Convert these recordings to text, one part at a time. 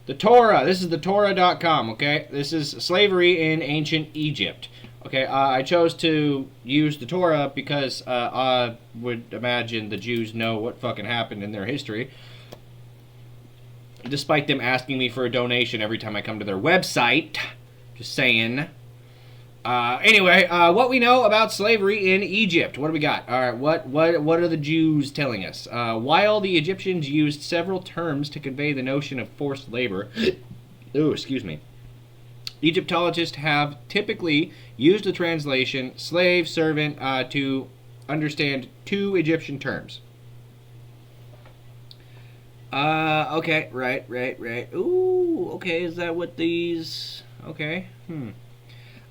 The Torah. This is the Torah.com, okay? This is slavery in ancient Egypt. Okay, I chose to use the Torah because I would imagine the Jews know what fucking happened in their history, despite them asking me for a donation every time I come to their website. Just saying. Anyway, what we know about slavery in Egypt. What do we got? All right, what are the Jews telling us? While the Egyptians used several terms to convey the notion of forced labor, ooh, excuse me, Egyptologists have typically used the translation slave, servant to understand two Egyptian terms. Okay, right. Ooh, okay, is that what these... Okay,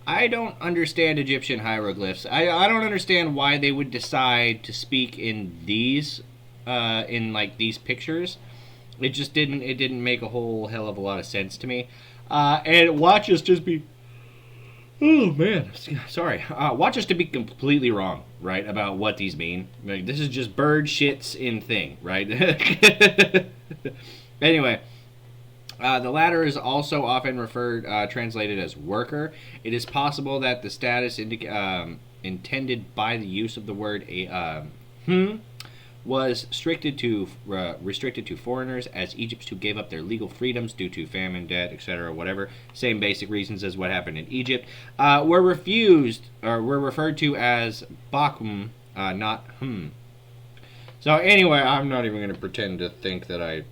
I don't understand Egyptian hieroglyphs. I don't understand why they would decide to speak in these, in like these pictures. It just didn't make a whole hell of a lot of sense to me. And watch us just be... Oh, man. Sorry. Watch us to be completely wrong, right, about what these mean. Like, this is just bird shits in thing, right? Anyway, the latter is also often translated as worker. It is possible that the status intended by the use of the word was restricted to foreigners, as Egypts who gave up their legal freedoms due to famine, debt, etc., whatever, same basic reasons as what happened in Egypt, were referred to as bakum, not So anyway, I'm not even going to pretend to think that I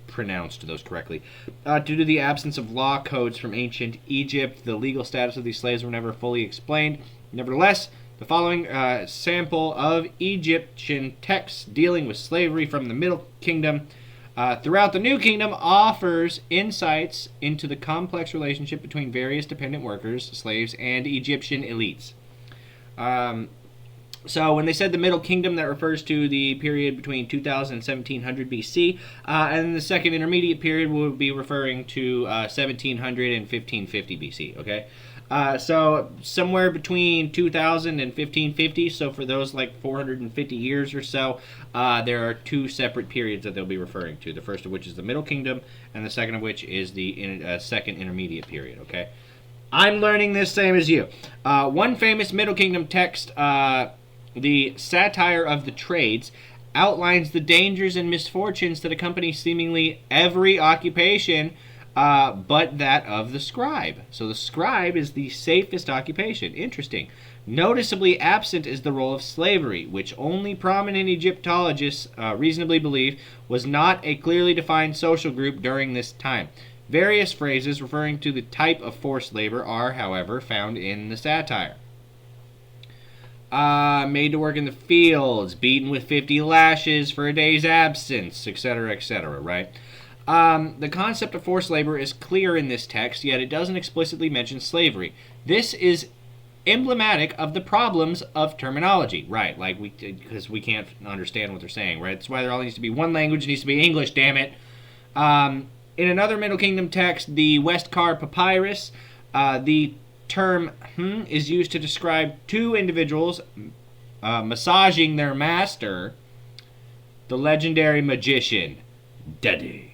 pronounced those correctly. Due to the absence of law codes from ancient Egypt, the legal status of these slaves were never fully explained. Nevertheless, the following sample of Egyptian texts dealing with slavery from the Middle Kingdom throughout the New Kingdom offers insights into the complex relationship between various dependent workers, slaves, and Egyptian elites. So when they said the Middle Kingdom, that refers to the period between 2000 and 1700 BC, and the second intermediate period will be referring to 1700 and 1550 BC, okay? So somewhere between 2000 and 1550, so for those like 450 years or so, there are two separate periods that they'll be referring to. The first of which is the Middle Kingdom, and the second of which is the second intermediate period, okay? I'm learning this same as you. One famous Middle Kingdom text, the Satire of the Trades, outlines the dangers and misfortunes that accompany seemingly every occupation but that of the scribe. So the scribe is the safest occupation. Interesting. Noticeably absent is the role of slavery, which only prominent Egyptologists reasonably believe was not a clearly defined social group during this time. Various phrases referring to the type of forced labor are, however, found in the satire. Made to work in the fields, beaten with 50 lashes for a day's absence, etc., right? The concept of forced labor is clear in this text, yet it doesn't explicitly mention slavery. This is emblematic of the problems of terminology, right? Like, because we can't understand what they're saying, right? That's why there only needs to be one language, it needs to be English, damn it. In another Middle Kingdom text, the Westcar Papyrus, the term is used to describe two individuals massaging their master, the legendary magician, Daddy.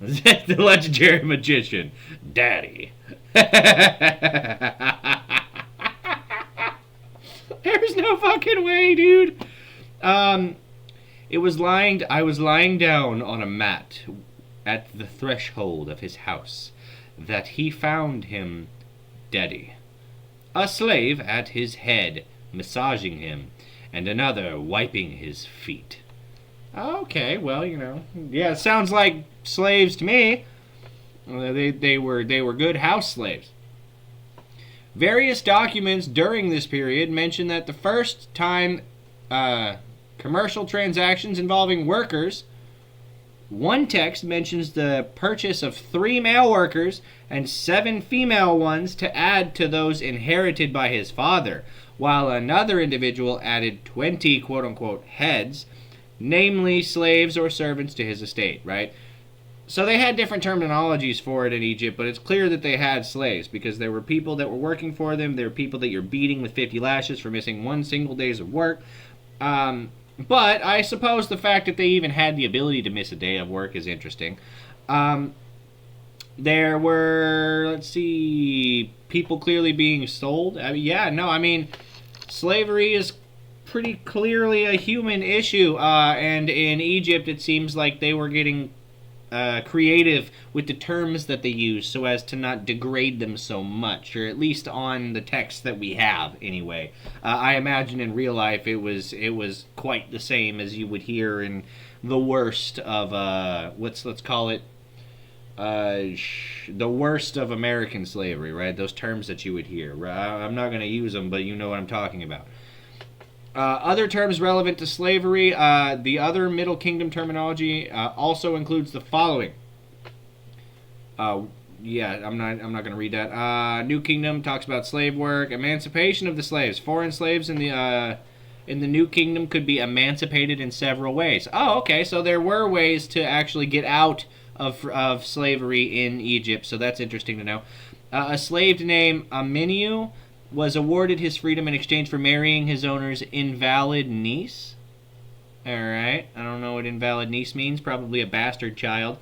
The legendary magician, Daddy. There's no fucking way, dude. I was lying down on a mat at the threshold of his house, that he found him Daddy, a slave at his head, massaging him, and another wiping his feet. Okay, well, yeah, it sounds like slaves to me. They were good house slaves. Various documents during this period mention that the first time commercial transactions involving workers, one text mentions the purchase of 3 male workers and 7 female ones to add to those inherited by his father, while another individual added 20 quote-unquote heads, namely slaves or servants, to his estate, right? So they had different terminologies for it in Egypt, but it's clear that they had slaves, because there were people that were working for them, there were people that you're beating with 50 lashes for missing one single day's of work. But I suppose the fact that they even had the ability to miss a day of work is interesting. There were, let's see, people clearly being sold. I mean, slavery is pretty clearly a human issue, and in Egypt it seems like they were getting creative with the terms that they use so as to not degrade them so much, or at least on the text that we have anyway. I imagine in real life it was quite the same as you would hear in the worst of let's call it the worst of American slavery, right? Those terms that you would hear. I'm not going to use them, but you know what I'm talking about. Other terms relevant to slavery, the other Middle Kingdom terminology also includes the following. I'm not going to read that. New Kingdom talks about slave work, emancipation of the slaves. Foreign slaves in the New Kingdom could be emancipated in several ways. Oh, okay, so there were ways to actually get out of slavery in Egypt, so that's interesting to know. A slave named Aminu was awarded his freedom in exchange for marrying his owner's invalid niece. Alright, I don't know what invalid niece means. Probably a bastard child.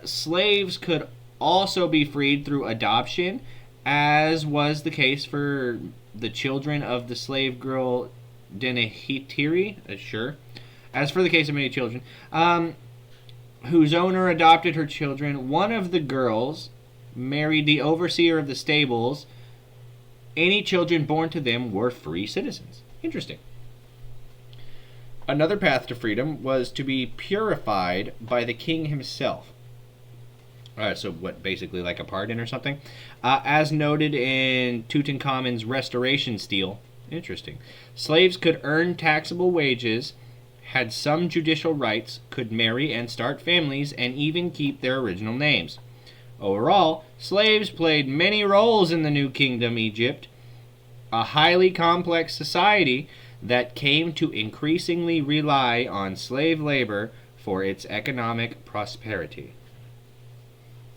Slaves could also be freed through adoption, as was the case for the children of the slave girl Denehitiri. Sure. As for the case of many children, whose owner adopted her children, one of the girls married the overseer of the stables. Any children born to them were free citizens. Interesting. Another path to freedom was to be purified by the king himself. So what, basically like a pardon or something? As noted in Tutankhamun's restoration stele. Interesting. Slaves could earn taxable wages, had some judicial rights, could marry and start families, and even keep their original names. Overall, slaves played many roles in the New Kingdom Egypt, a highly complex society that came to increasingly rely on slave labor for its economic prosperity.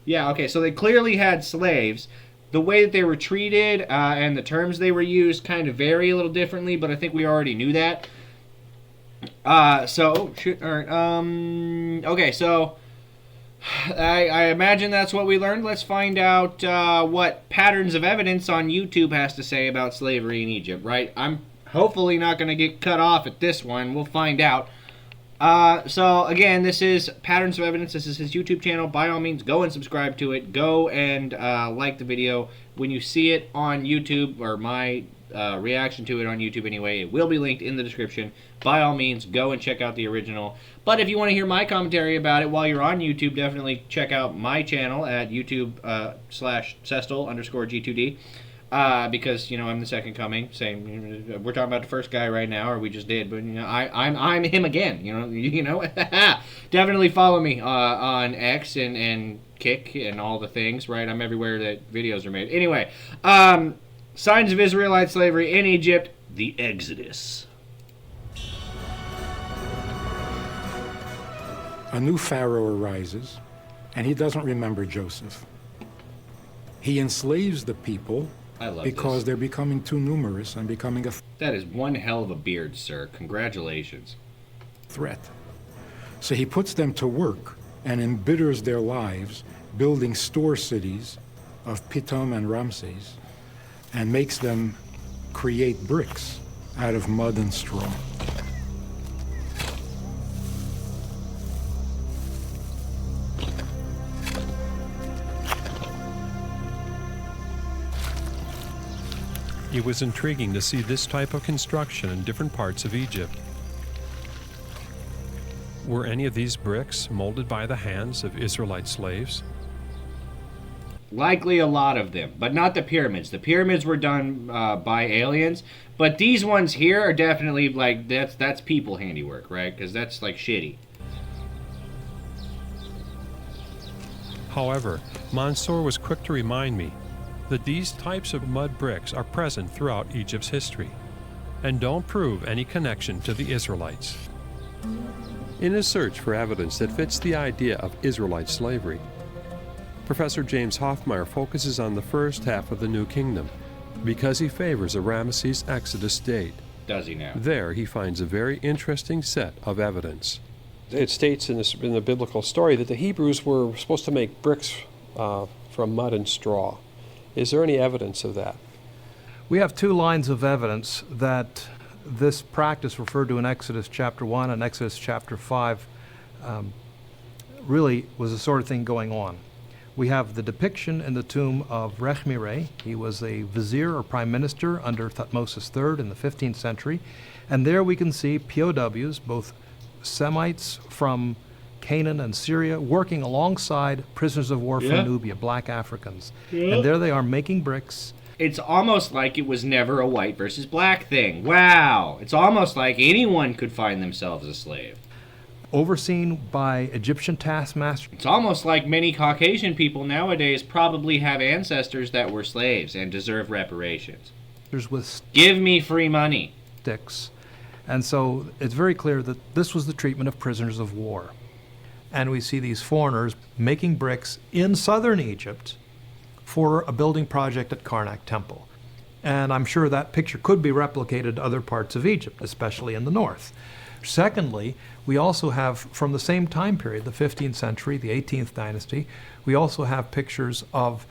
Yeah, okay, so they clearly had slaves. The way that they were treated and the terms they were used kind of vary a little differently, but I think we already knew that. Okay, so I imagine that's what we learned. Let's find out what Patterns of Evidence on YouTube has to say about slavery in Egypt, right? I'm hopefully not going to get cut off at this one. We'll find out. So, again, this is Patterns of Evidence. This is his YouTube channel. By all means, go and subscribe to it. Go and like the video. When you see it on YouTube, or my reaction to it on YouTube anyway, it will be linked in the description. By all means, go and check out the original. But if you want to hear my commentary about it while you're on YouTube, definitely check out my channel at YouTube/Cestal_G2D. Because, you know, I'm the second coming. Same, we're talking about the first guy right now, or we just did, but, you know, I'm him again. You know, definitely follow me on X and Kick and all the things, right? I'm everywhere that videos are made. Anyway, signs of Israelite slavery in Egypt, the Exodus. A new Pharaoh arises, and he doesn't remember Joseph. He enslaves the people because they're becoming too numerous and becoming a That is one hell of a beard, sir. Congratulations. threat. So he puts them to work and embitters their lives, building store cities of Pithom and Ramses, and makes them create bricks out of mud and straw. It was intriguing to see this type of construction in different parts of Egypt. Were any of these bricks molded by the hands of Israelite slaves? Likely a lot of them, but not the pyramids. The pyramids were done by aliens, but these ones here are definitely like that's people handiwork, right? Because that's like shitty. However, Mansour was quick to remind me that these types of mud bricks are present throughout Egypt's history and don't prove any connection to the Israelites. In his search for evidence that fits the idea of Israelite slavery, Professor James Hoffmeyer focuses on the first half of the New Kingdom because he favors a Ramesses Exodus date. Does he now? There he finds a very interesting set of evidence. It states in the biblical story that the Hebrews were supposed to make bricks from mud and straw. Is there any evidence of that? We have two lines of evidence that this practice referred to in Exodus chapter 1 and Exodus chapter 5 really was the sort of thing going on. We have the depiction in the tomb of Rechmireh. He was a vizier or prime minister under Thutmose III in the 15th century. And there we can see POWs, both Semites from Canaan and Syria, working alongside prisoners of war from Nubia, black Africans. And there they are making bricks. It's almost like it was never a white versus black thing. Wow. It's almost like anyone could find themselves a slave. Overseen by Egyptian taskmasters. It's almost like many Caucasian people nowadays probably have ancestors that were slaves and deserve reparations. With Give me free money. Sticks. And so it's very clear that this was the treatment of prisoners of war. And we see these foreigners making bricks in southern Egypt for a building project at Karnak Temple. And I'm sure that picture could be replicated to other parts of Egypt, especially in the north. Secondly, we also have, from the same time period, the 15th century, the 18th dynasty, we also have pictures of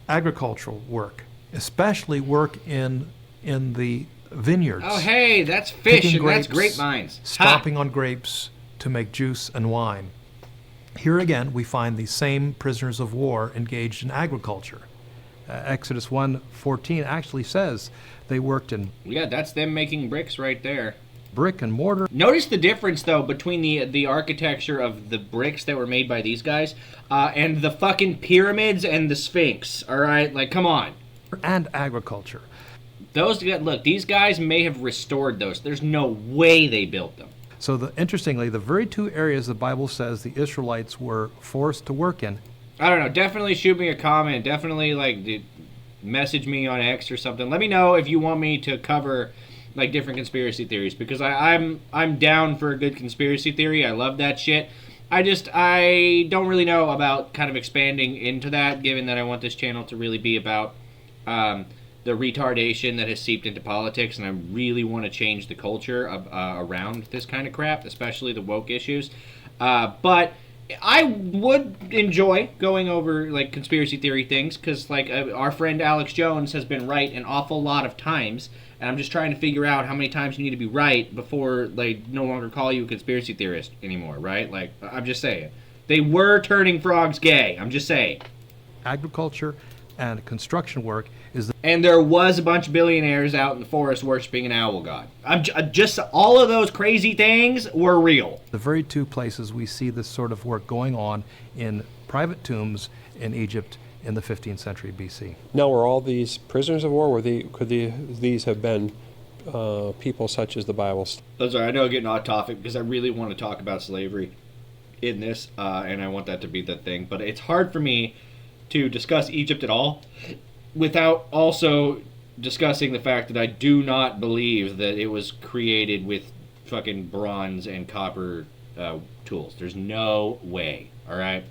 agricultural work, especially work in the vineyards. Oh, hey, that's fish and grapes, that's grapevines. Stomping on grapes to make juice and wine. Here again, we find the same prisoners of war engaged in agriculture. Exodus 1:14 actually says they worked in... Yeah, that's them making bricks right there. Brick and mortar. Notice the difference, though, between the architecture of the bricks that were made by these guys and the fucking pyramids and the Sphinx, all right? Like, come on. And agriculture. Look, these guys may have restored those. There's no way they built them. So, interestingly, the very two areas the Bible says the Israelites were forced to work in. I don't know. Definitely shoot me a comment. Definitely, message me on X or something. Let me know if you want me to cover... different conspiracy theories, because I'm down for a good conspiracy theory. I love that shit. I don't really know about kind of expanding into that, given that I want this channel to really be about the retardation that has seeped into politics, and I really want to change the culture around this kind of crap, especially the woke issues. But I would enjoy going over conspiracy theory things, because our friend Alex Jones has been right an awful lot of times. And I'm just trying to figure out how many times you need to be right before they no longer call you a conspiracy theorist anymore, right? I'm just saying. They were turning frogs gay. I'm just saying. Agriculture and construction work is... And there was a bunch of billionaires out in the forest worshiping an owl god. All of those crazy things were real. The very two places we see this sort of work going on in private tombs in Egypt in the 15th century BC. Now, were all these prisoners of war? Could these have been people such as the Bible? I'm sorry, I know I'm getting off topic because I really want to talk about slavery in this, and I want that to be the thing. But it's hard for me to discuss Egypt at all without also discussing the fact that I do not believe that it was created with fucking bronze and copper tools. There's no way, all right?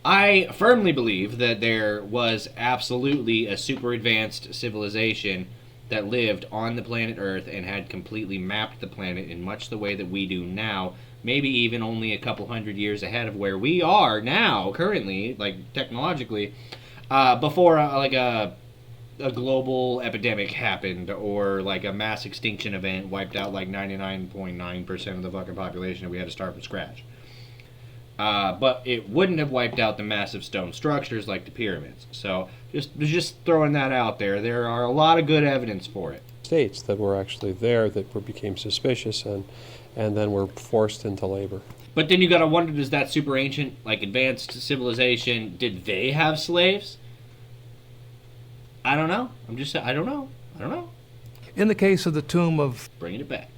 I firmly believe that there was absolutely a super advanced civilization that lived on the planet Earth and had completely mapped the planet in much the way that we do now, maybe even only a couple hundred years ahead of where we are now, currently, technologically, before a global epidemic happened, or a mass extinction event wiped out 99.9% of the fucking population and we had to start from scratch. But it wouldn't have wiped out the massive stone structures like the pyramids. So just throwing that out there. There are a lot of good evidence for it. States that were actually there that became suspicious and then were forced into labor. But then you gotta wonder, does that super ancient, advanced civilization, did they have slaves? I don't know. I don't know. In the case of the tomb of... Bringing it back.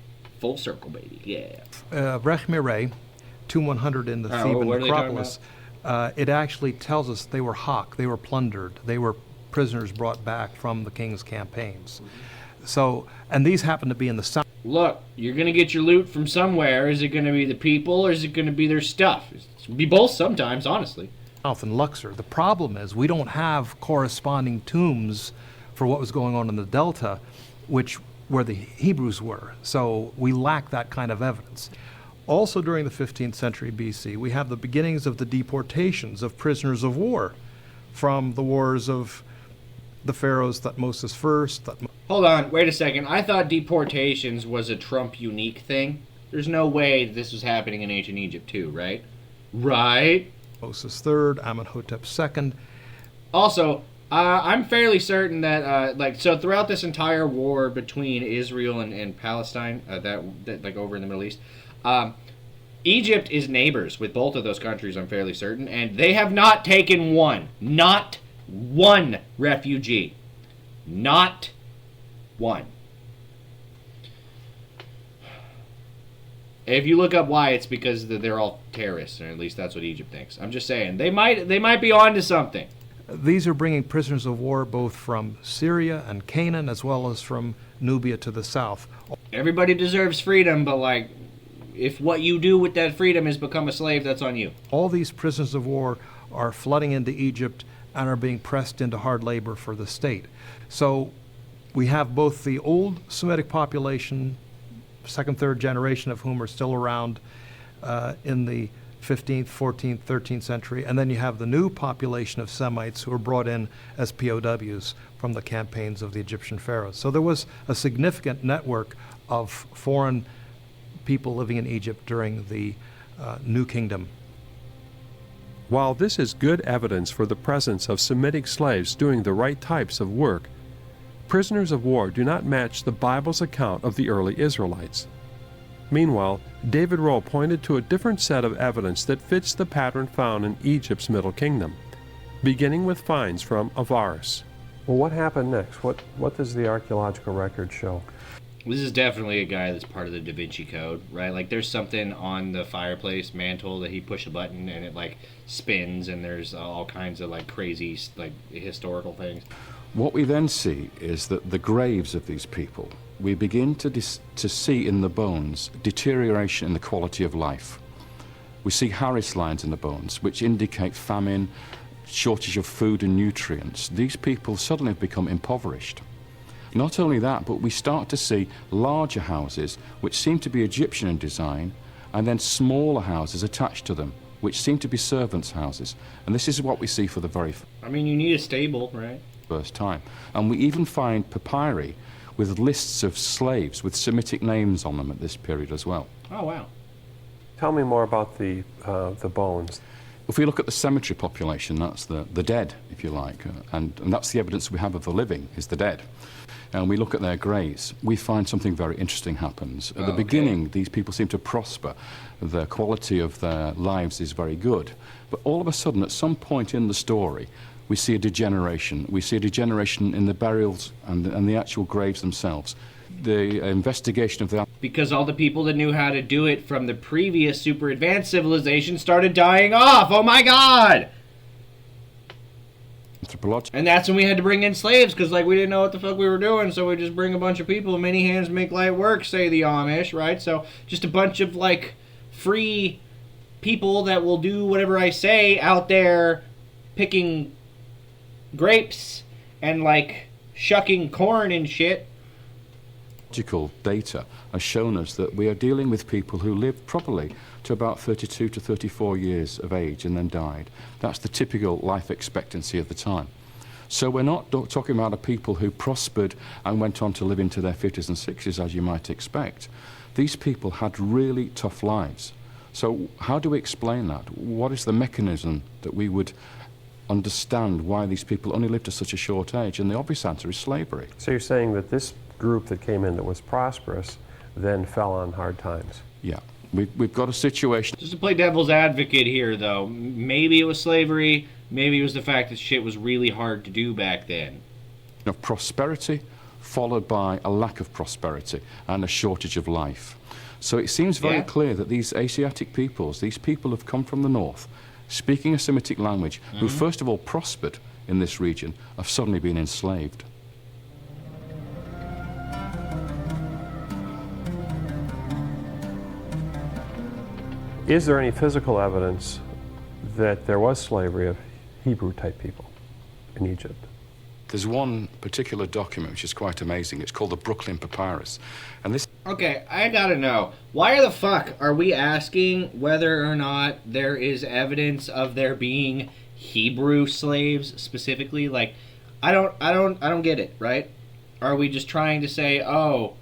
Full circle, baby. Yeah. Rechmireh, Tomb 100 in the Theban necropolis, it actually tells us they were hawked, they were plundered, they were prisoners brought back from the king's campaigns. So, and these happen to be in the south. Look, you're going to get your loot from somewhere. Is it going to be the people, or is it going to be their stuff? It's be both sometimes, honestly. South in Luxor. The problem is we don't have corresponding tombs for what was going on in the Delta, where the Hebrews were. So we lack that kind of evidence. Also during the 15th century BC, we have the beginnings of the deportations of prisoners of war from the wars of the pharaohs, Thutmose I. Hold on, wait a second. I thought deportations was a Trump unique thing. There's no way this was happening in ancient Egypt too, right? Right? Thutmose III, Amenhotep II. Also, I'm fairly certain that, so throughout this entire war between Israel and Palestine, that like over in the Middle East, Egypt is neighbors with both of those countries, I'm fairly certain, and they have not taken not one refugee. Not one. If you look up why, it's because they're all terrorists, or at least that's what Egypt thinks. I'm just saying, they might be onto something. These are bringing prisoners of war both from Syria and Canaan, as well as from Nubia to the south. Everybody deserves freedom, but like, if what you do with that freedom is become a slave, that's on you. All these prisoners of war are flooding into Egypt and are being pressed into hard labor for the state. So we have both the old Semitic population, second, third generation of whom are still around in the 15th, 14th, 13th century, and then you have the new population of Semites who were brought in as POWs from the campaigns of the Egyptian pharaohs. So there was a significant network of foreign people living in Egypt during the New Kingdom. While this is good evidence for the presence of Semitic slaves doing the right types of work, prisoners of war do not match the Bible's account of the early Israelites. Meanwhile, David Rowe pointed to a different set of evidence that fits the pattern found in Egypt's Middle Kingdom, beginning with finds from Avaris. Well, what happened next? What does the archaeological record show? This is definitely a guy that's part of the Da Vinci Code, right? Like, there's something on the fireplace mantle that he push a button and it, like, spins, and there's all kinds of, like, crazy, like, historical things. What we then see is that the graves of these people, we begin to see in the bones deterioration in the quality of life. We see Harris lines in the bones, which indicate famine, shortage of food and nutrients. These people suddenly have become impoverished. Not only that, but we start to see larger houses, which seem to be Egyptian in design, and then smaller houses attached to them, which seem to be servants' houses. And this is what we see for the very I mean, you need a stable, right? first time. And we even find papyri with lists of slaves with Semitic names on them at this period as well. Oh, wow. Tell me more about the bones. If we look at the cemetery population, that's the dead, if you like, and that's the evidence we have of the living, is the dead. And we look at their graves, we find something very interesting happens. At the beginning, these people seem to prosper. The quality of their lives is very good. But all of a sudden, at some point in the story, we see a degeneration. We see a degeneration in the burials and the actual graves themselves. The investigation of the... Because all the people that knew how to do it from the previous super advanced civilization started dying off. Oh my god! Anthropological. And that's when we had to bring in slaves, because like we didn't know what the fuck we were doing, so we just bring a bunch of people. Many hands make light work, say the Amish, right? So just a bunch of like free people that will do whatever I say out there picking grapes and like shucking corn and shit. Data has shown us that we are dealing with people who lived probably to about 32 to 34 years of age and then died. That's the typical life expectancy of the time. So we're not talking about a people who prospered and went on to live into their 50s and 60s, as you might expect. These people had really tough lives. So how do we explain that? What is the mechanism that we would understand why these people only lived to such a short age? And the obvious answer is slavery. So you're saying that this group that came in that was prosperous then fell on hard times. Yeah. We've got a situation. Just to play devil's advocate here, though, maybe it was slavery, maybe it was the fact that shit was really hard to do back then. Of prosperity followed by a lack of prosperity and a shortage of life. So it seems very clear that these Asiatic peoples, these people have come from the north, speaking a Semitic language, who first of all prospered in this region, have suddenly been enslaved. Is there any physical evidence that there was slavery of Hebrew-type people in Egypt? There's one particular document which is quite amazing. It's called the Brooklyn Papyrus. And this Okay, I gotta know. Why the fuck are we asking whether or not there is evidence of there being Hebrew slaves specifically? Like, I don't get it, right? Are we just trying to say, oh,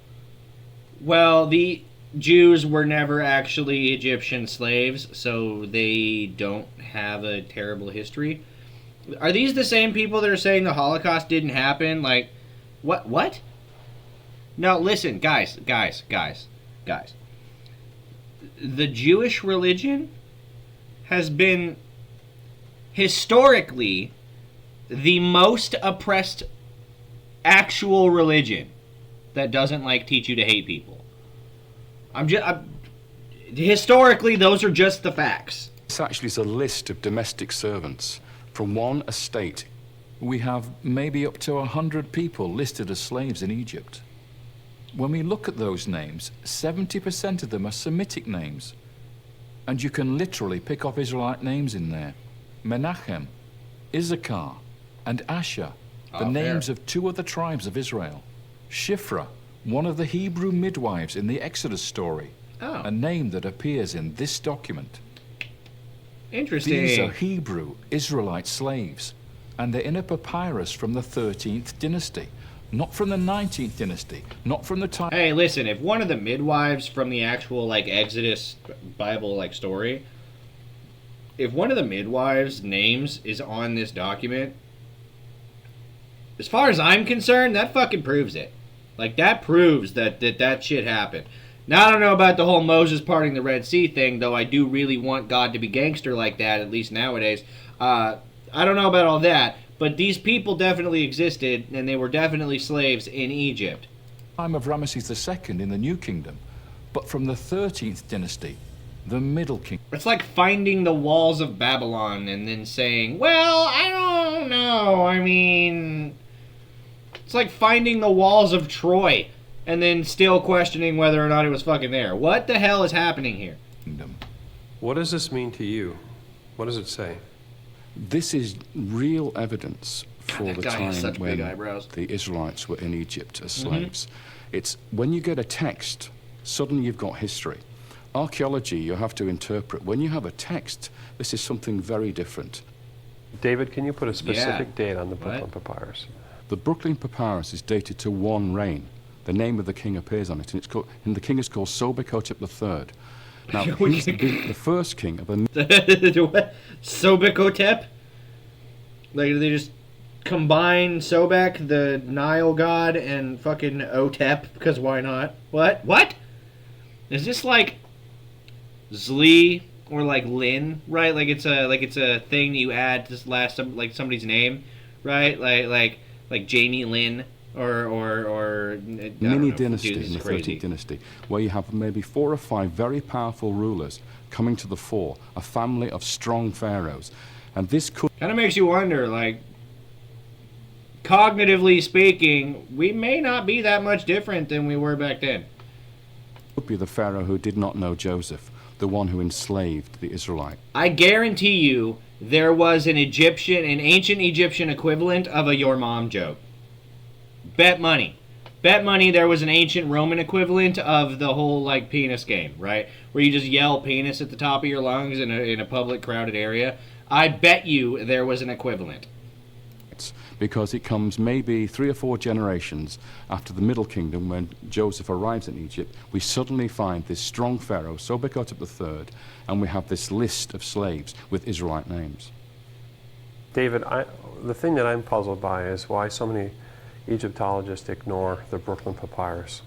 well, the Jews were never actually Egyptian slaves, so they don't have a terrible history? Are these the same people that are saying the Holocaust didn't happen? Like, what? No, listen, guys. The Jewish religion has been historically the most oppressed actual religion that doesn't like teach you to hate people. Historically, those are just the facts. actually is a list of domestic servants from one estate. We have maybe up to 100 people listed as slaves in Egypt. When we look at those names, 70% of them are Semitic names. And you can literally pick off Israelite names in there. Menachem, Issachar, and Asher, the names of two other tribes of Israel. Shifra, one of the Hebrew midwives in the Exodus story. A name that appears in this document. Interesting. These are Hebrew Israelite slaves, and they're in a papyrus from the 13th dynasty, not from the 19th dynasty, not from the time... Hey, listen, if one of the midwives from the actual, like, Exodus Bible, like, story, if one of the midwives' names is on this document, as far as I'm concerned, that fucking proves it. Like, that proves that shit happened. Now, I don't know about the whole Moses parting the Red Sea thing, though I do really want God to be gangster like that, at least nowadays. I don't know about all that, but these people definitely existed, and they were definitely slaves in Egypt. Time of Ramesses II in the New Kingdom, but from the 13th dynasty, the Middle Kingdom. It's like finding the walls of Babylon and then saying, well, I don't know, I mean... It's like finding the walls of Troy and then still questioning whether or not it was fucking there. What the hell is happening here? What does this mean to you? What does it say? This is real evidence for that the guy has time such when big eyebrows. the Israelites were in Egypt as slaves. It's when you get a text, suddenly you've got history. Archaeology, you have to interpret. When you have a text, this is something very different. David, can you put a specific date on the Brooklyn Papyrus? The Brooklyn Papyrus is dated to one reign. The name of the king appears on it, and the king is called Sobekotep III. Now, he's the first king of a... What? Sobekotep? Like, they just combine Sobek, the Nile god, and fucking Otep, because why not? What? Is this like Zli or like Lin, right? Like it's a thing that you add to last somebody's name, right? Like Jamie Lynn or mini dynasty in the 13th dynasty, where you have maybe 4 or 5 very powerful rulers coming to the fore, a family of strong pharaohs, and this could kind of makes you wonder, like, cognitively speaking, we may not be that much different than we were back then. Could be the pharaoh who did not know Joseph, the one who enslaved the Israelites. I guarantee you there was an ancient Egyptian equivalent of a your mom joke. Bet money there was an ancient Roman equivalent of the whole, like, penis game, right? Where you just yell penis at the top of your lungs in a public, crowded area. I bet you there was an equivalent. Because it comes maybe 3 or 4 generations after the Middle Kingdom, when Joseph arrives in Egypt, we suddenly find this strong pharaoh, Sobekotep III, and we have this list of slaves with Israelite names. David, the thing that I'm puzzled by is why so many Egyptologists ignore the Brooklyn Papyrus.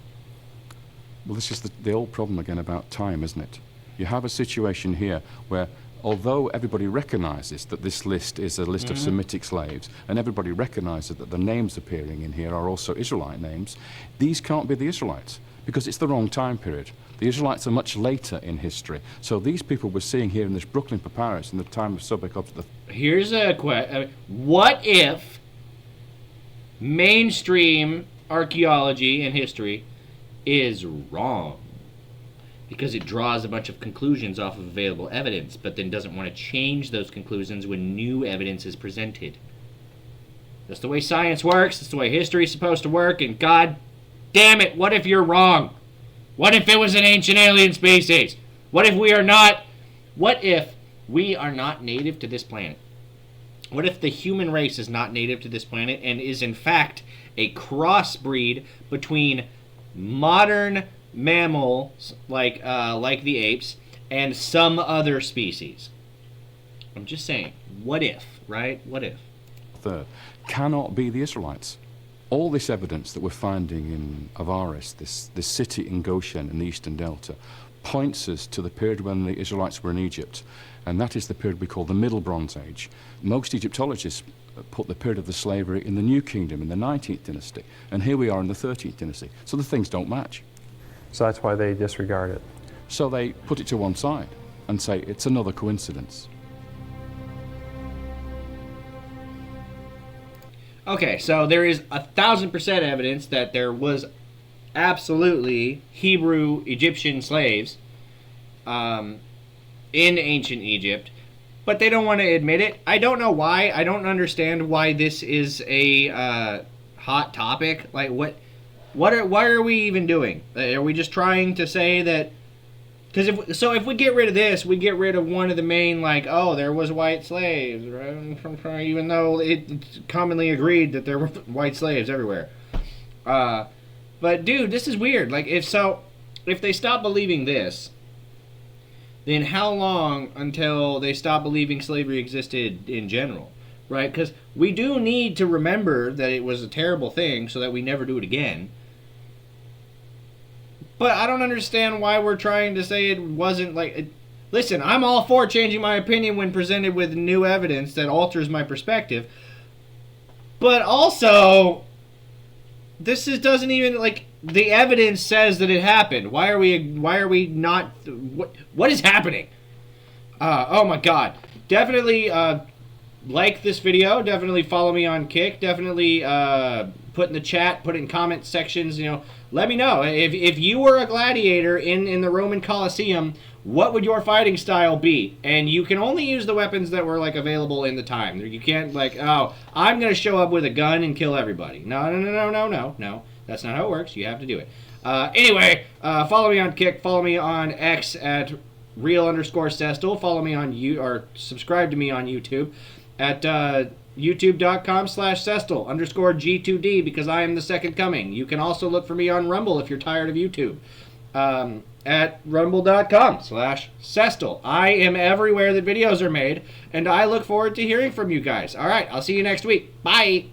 Well, this is the old problem again about time, isn't it? You have a situation here where, although everybody recognizes that this list is a list of Semitic slaves, and everybody recognizes that the names appearing in here are also Israelite names, these can't be the Israelites, because it's the wrong time period. The Israelites are much later in history. So these people we're seeing here in this Brooklyn Papyrus in the time of Sobekotep. Here's a question. What if mainstream archaeology and history is wrong? Because it draws a bunch of conclusions off of available evidence, but then doesn't want to change those conclusions when new evidence is presented. That's the way science works. That's the way history's supposed to work. And god damn it, what if you're wrong? What if it was an ancient alien species? What if we are not native to this planet? What if the human race is not native to this planet and is in fact a crossbreed between modern mammals like the apes and some other species? I'm just saying, what if, right? What if? Third, cannot be the Israelites. All this evidence that we're finding in Avaris, this city in Goshen in the Eastern Delta, points us to the period when the Israelites were in Egypt, and that is the period we call the Middle Bronze Age. Most Egyptologists put the period of the slavery in the New Kingdom, in the 19th dynasty, and here we are in the 13th dynasty. So the things don't match. So that's why they disregard it. So they put it to one side and say it's another coincidence. Okay, so there is 1,000% evidence that there was absolutely Hebrew Egyptian slaves in ancient Egypt, but they don't want to admit it. I don't know why. I don't understand why this is a hot topic. Like, what are we even doing? Are we just trying to say that? Because if we get rid of this, we get rid of one of the main, like, oh, there was white slaves, right? Even though it's commonly agreed that there were white slaves everywhere. But dude, this is weird. Like, if they stop believing this, then how long until they stop believing slavery existed in general, right? Because we do need to remember that it was a terrible thing so that we never do it again. But I don't understand why we're trying to say it wasn't like... Listen, I'm all for changing my opinion when presented with new evidence that alters my perspective. But also, doesn't even, like, the evidence says that it happened. Why are we not... What is happening? Oh my god. Definitely like this video. Definitely follow me on Kick. Definitely put in the chat, put in comment sections, let me know. If you were a gladiator in the Roman Colosseum, what would your fighting style be? And you can only use the weapons that were, like, available in the time. You can't, like, oh, I'm going to show up with a gun and kill everybody. No. That's not how it works. You have to do it. Anyway, follow me on Kick. Follow me on X at real_Cestal. Follow me on or subscribe to me on YouTube at youtube.com/Cestal_G2D, because I am the second coming. You can also look for me on Rumble if you're tired of YouTube. At rumble.com/Cestal. I am everywhere that videos are made, and I look forward to hearing from you guys. All right, I'll see you next week. Bye.